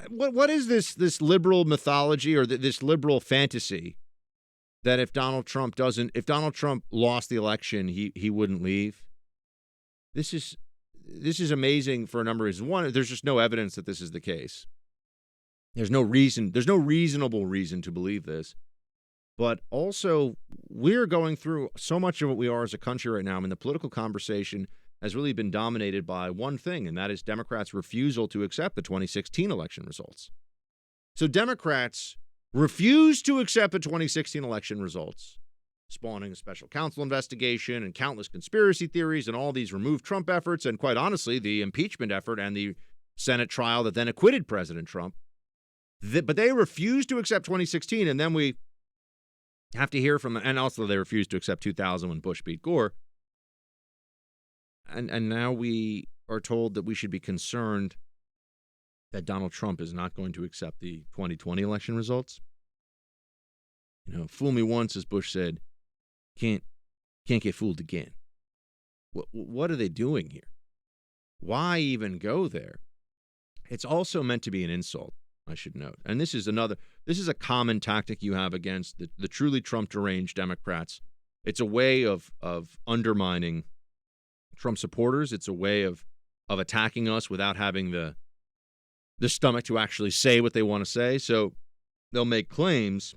what is this liberal mythology or this liberal fantasy that if Donald Trump lost the election, he wouldn't leave? This is amazing for a number of reasons. One, there's just no evidence that this is the case. There's no reasonable reason to believe this. But also, we're going through so much of what we are as a country right now. I mean, the political conversation has really been dominated by one thing, and that is Democrats' refusal to accept the 2016 election results. So Democrats refuse to accept the 2016 election results, spawning a special counsel investigation and countless conspiracy theories and all these remove Trump efforts, and quite honestly, the impeachment effort and the Senate trial that then acquitted President Trump. But they refuse to accept 2016, and then we have to hear from, and also they refused to accept 2000 when Bush beat Gore. And now we are told that we should be concerned that Donald Trump is not going to accept the 2020 election results. You know, fool me once, as Bush said, can't get fooled again. What are they doing here? Why even go there? It's also meant to be an insult, I should note. And this is a common tactic you have against the truly Trump deranged Democrats. It's a way of undermining Trump supporters. It's a way of attacking us without having the stomach to actually say what they want to say. So they'll make claims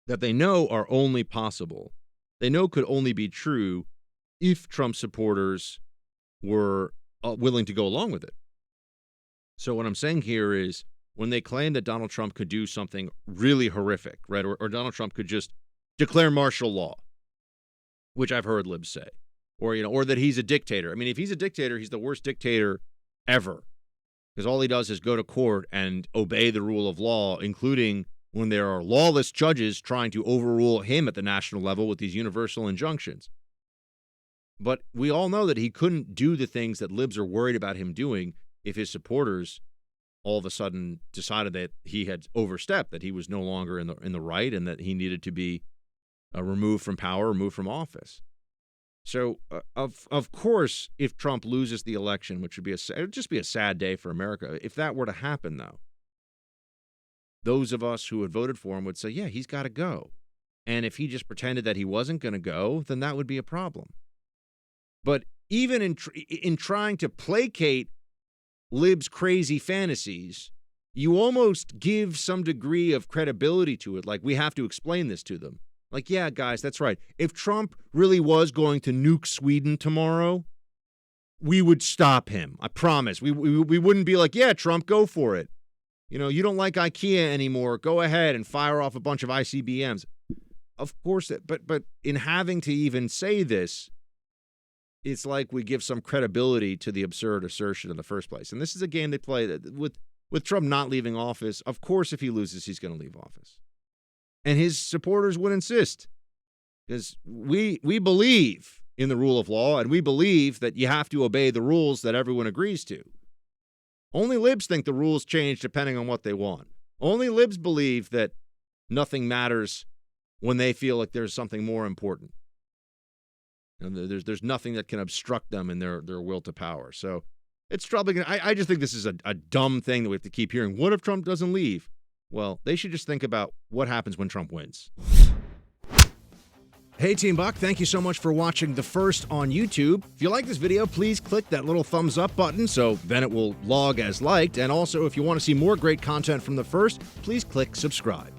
that they know are only possible. They know could only be true if Trump supporters were willing to go along with it. So what I'm saying here is, when they claim that Donald Trump could do something really horrific, right, or Donald Trump could just declare martial law, which I've heard libs say, or that he's a dictator. I mean, if he's a dictator, he's the worst dictator ever, because all he does is go to court and obey the rule of law, including when there are lawless judges trying to overrule him at the national level with these universal injunctions. But we all know that he couldn't do the things that libs are worried about him doing if his supporters all of a sudden decided that he had overstepped, that he was no longer in the right, and that he needed to be removed from power, removed from office. So, of course, if Trump loses the election, which would just be a sad day for America, if that were to happen, though, those of us who had voted for him would say, yeah, he's got to go. And if he just pretended that he wasn't going to go, then that would be a problem. But even in trying to placate libs' crazy fantasies, you almost give some degree of credibility to it. Like, we have to explain this to them. Like, yeah, guys, that's right. If Trump really was going to nuke Sweden tomorrow, we would stop him. I promise. We wouldn't be like, yeah, Trump, go for it. You know, you don't like IKEA anymore. Go ahead and fire off a bunch of ICBMs. Of course, but in having to even say this, it's like we give some credibility to the absurd assertion in the first place. And this is a game they play that with Trump not leaving office. Of course, if he loses, he's going to leave office. And his supporters would insist, because we believe in the rule of law, and we believe that you have to obey the rules that everyone agrees to. Only libs think the rules change depending on what they want. Only libs believe that nothing matters when they feel like there's something more important. And there's nothing that can obstruct them in their will to power. So it's troubling. I just think this is a dumb thing that we have to keep hearing. What if Trump doesn't leave? Well, they should just think about what happens when Trump wins. Hey, Team Buck, thank you so much for watching The First on YouTube. If you like this video, please click that little thumbs up button so then it will log as liked. And also, if you want to see more great content from The First, please click subscribe.